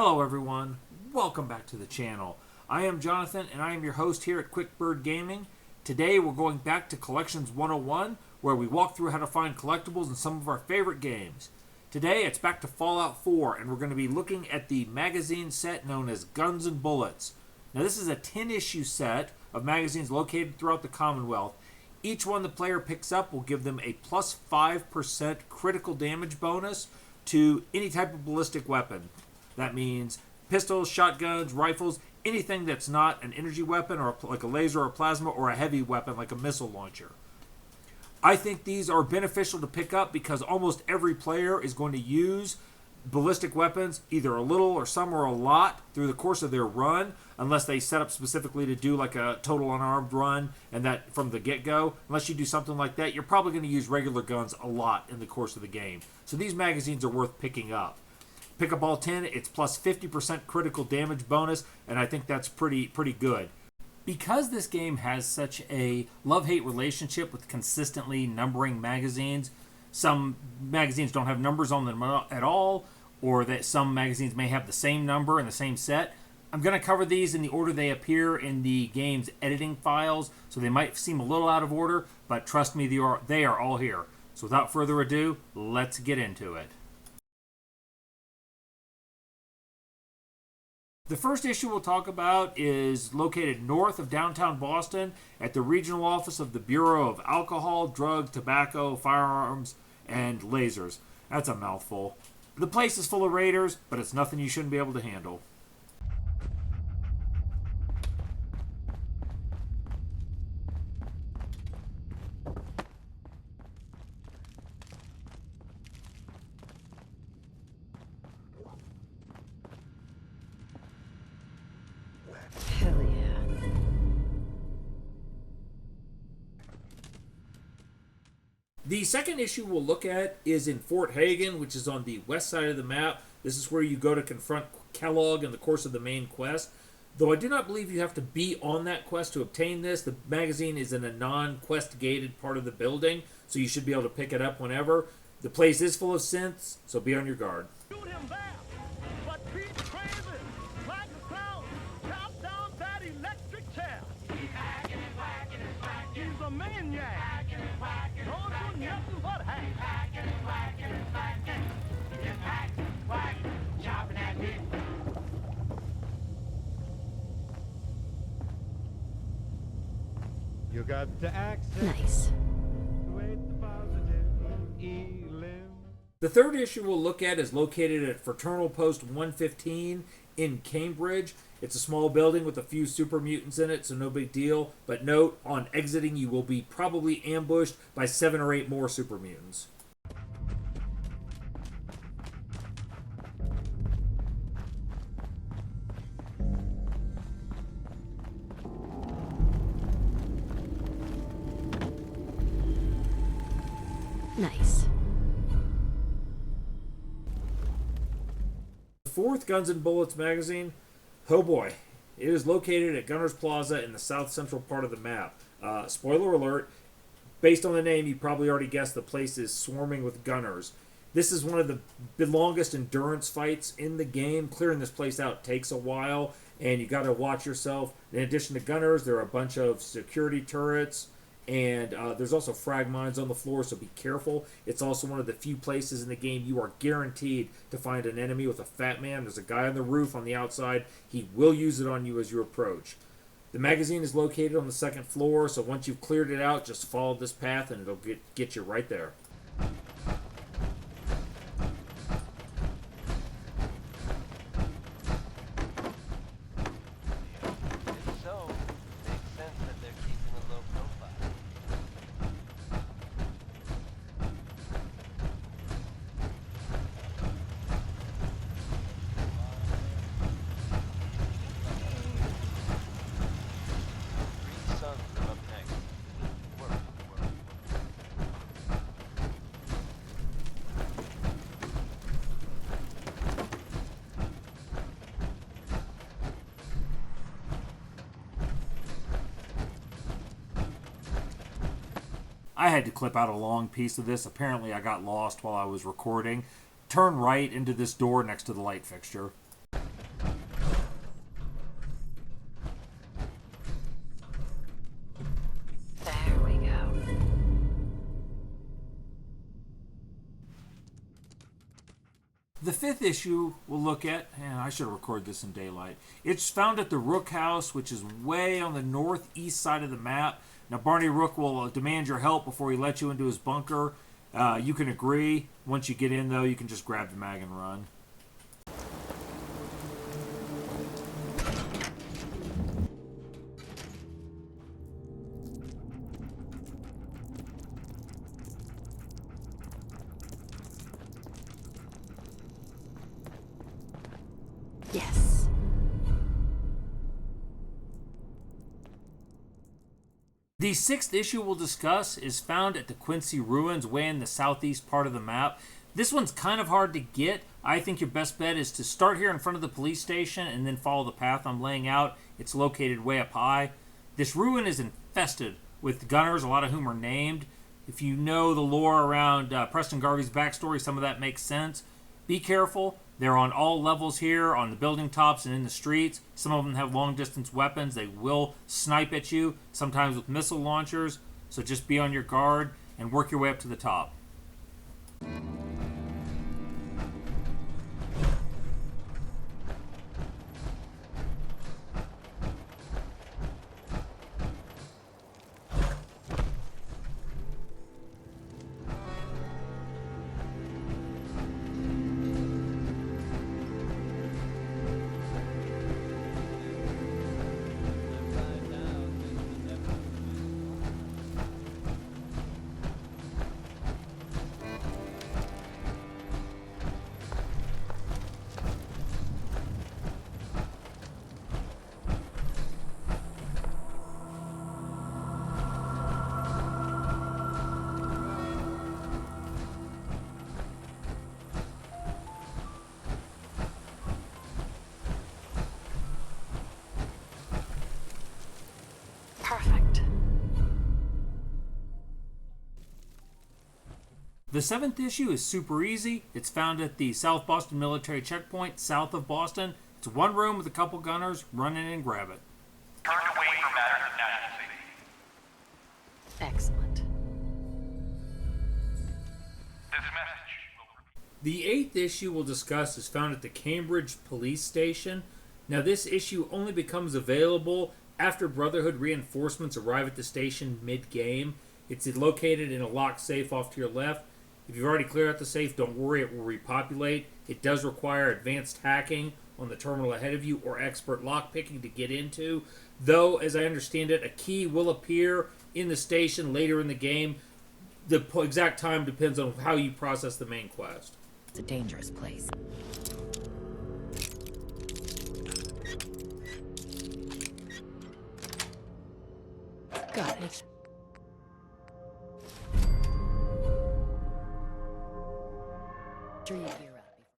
Hello everyone, welcome back to the channel. I am Jonathan and I am your host here at QuickBird Gaming. Today we're going back to Collections 101 where we walk through how to find collectibles in some of our favorite games. Today it's back to Fallout 4 and we're going to be looking at the magazine set known as Guns and Bullets. Now this is a 10-issue set of magazines located throughout the Commonwealth. Each one the player picks up will give them a plus 5% critical damage bonus to any type of ballistic weapon. That means pistols, shotguns, rifles, anything that's not an energy weapon or like a laser or a plasma or a heavy weapon like a missile launcher. I think these are beneficial to pick up because almost every player is going to use ballistic weapons, either a little or some or a lot, through the course of their run, unless they set up specifically to do like a total unarmed run and that from the get-go. Unless you do something like that, you're probably going to use regular guns a lot in the course of the game. So these magazines are worth picking up. Pick up all 10, it's plus 50% critical damage bonus, and I think that's pretty good. Because this game has such a love-hate relationship with consistently numbering magazines, some magazines don't have numbers on them at all, or that some magazines may have the same number in the same set. I'm going to cover these in the order they appear in the game's editing files, so they might seem a little out of order, but trust me, they are all here. So without further ado, let's get into it. The first issue we'll talk about is located north of downtown Boston at the regional office of the Bureau of Alcohol, Drug, Tobacco, Firearms, and Lasers. That's a mouthful. The place is full of raiders, but it's nothing you shouldn't be able to handle. The second issue we'll look at is in Fort Hagen, which is on the west side of the map. This is where you go to confront Kellogg in the course of the main quest. Though I do not believe you have to be on that quest to obtain this. The magazine is in a non-quest gated part of the building, so you should be able to pick it up whenever. The place is full of synths, so be on your guard. Shoot him back, but be crazy, like a clown, chop down that electric chair. Hacking and whacking and whacking. He's a maniac. Hacking and whacking. Don't do nothing but hack. Hacking and whacking and whacking. Just hack, whack, chopping at me. You got to access. Nice. The third issue we'll look at is located at Fraternal Post 115 in Cambridge. It's a small building with a few super mutants in it, so no big deal. But note, on exiting, you will be probably ambushed by 7 or 8 more super mutants. Nice. The fourth Guns and Bullets magazine, oh boy, it is located at Gunners Plaza in the south central part of the map. Spoiler alert, based on the name, you probably already guessed the place is swarming with gunners. This is one of the longest endurance fights in the game. Clearing this place out takes a while, and you got to watch yourself. In addition to gunners, there are a bunch of security turrets, and there's also frag mines on the floor, so be careful. It's also one of the few places in the game you are guaranteed to find an enemy with a fat man. There's a guy on the roof on the outside. He will use it on you as you approach. The magazine is located on the 2nd floor, so once you've cleared it out, just follow this path and it'll get you right there. I had to clip out a long piece of this. Apparently I got lost while I was recording. Turn right into this door next to the light fixture. The fifth issue we'll look at, and I should have recorded this in daylight. It's found at the Rook House, which is way on the northeast side of the map. Now, Barney Rook will demand your help before he lets you into his bunker. You can agree. Once you get in, though, you can just grab the mag and run. Yes. The sixth issue we'll discuss is found at the Quincy Ruins, way in the southeast part of the map. This one's kind of hard to get. I think your best bet is to start here in front of the police station and then follow the path I'm laying out. It's located way up high. This ruin is infested with gunners, a lot of whom are named. If you know the lore around Preston Garvey's backstory, some of that makes sense. Be careful. They're on all levels here, on the building tops and in the streets. Some of them have long-distance weapons. They will snipe at you, sometimes with missile launchers. So just be on your guard and work your way up to the top. Perfect. The seventh issue is super easy. It's found at the South Boston Military Checkpoint, south of Boston. It's one room with a couple gunners. Run in and grab it. Turned away for matters of national safety. Excellent. This message will repeat. The eighth issue we'll discuss is found at the Cambridge Police Station. Now, this issue only becomes available after Brotherhood reinforcements arrive at the station mid-game. It's located in a locked safe off to your left. If you've already cleared out the safe, don't worry, it will repopulate. It does require advanced hacking on the terminal ahead of you or expert lockpicking to get into. Though, as I understand it, a key will appear in the station later in the game. The exact time depends on how you process the main quest. It's a dangerous place. Got it.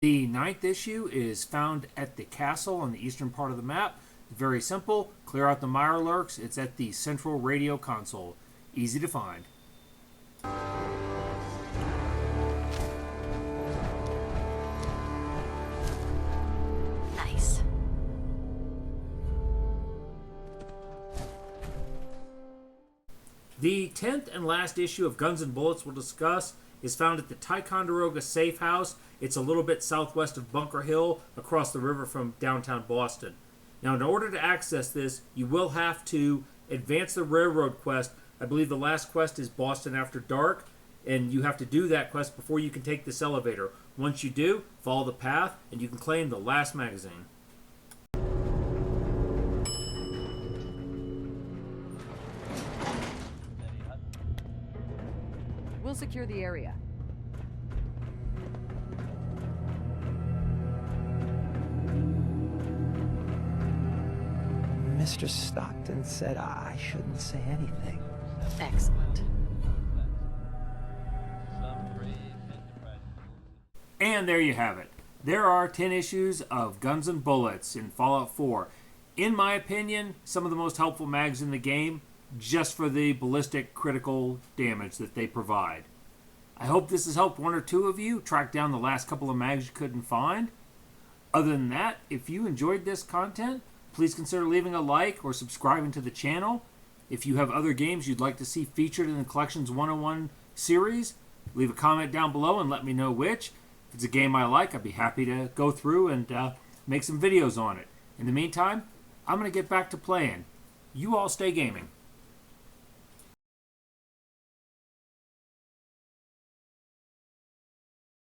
The ninth issue is found at the castle on the eastern part of the map. Very simple. Clear out the Mirelurks. It's at the central radio console. Easy to find. Nice. The 10th and last issue of Guns and Bullets we'll discuss is found at the Ticonderoga Safehouse. It's a little bit southwest of Bunker Hill, across the river from downtown Boston. Now, in order to access this, you will have to advance the railroad quest. I believe the last quest is Boston After Dark, and you have to do that quest before you can take this elevator. Once you do, follow the path, and you can claim the last magazine. We'll secure the area. Mr. Stockton said I shouldn't say anything. Excellent. And there you have it. There are 10 issues of Guns and Bullets in Fallout 4. In my opinion, some of the most helpful mags in the game, just for the ballistic critical damage that they provide. I hope this has helped one or two of you track down the last couple of mags you couldn't find. Other than that, if you enjoyed this content, please consider leaving a like or subscribing to the channel. If you have other games you'd like to see featured in the Collections 101 series, leave a comment down below and let me know which. If it's a game I like, I'd be happy to go through and make some videos on it. In the meantime, I'm going to get back to playing. You all stay gaming.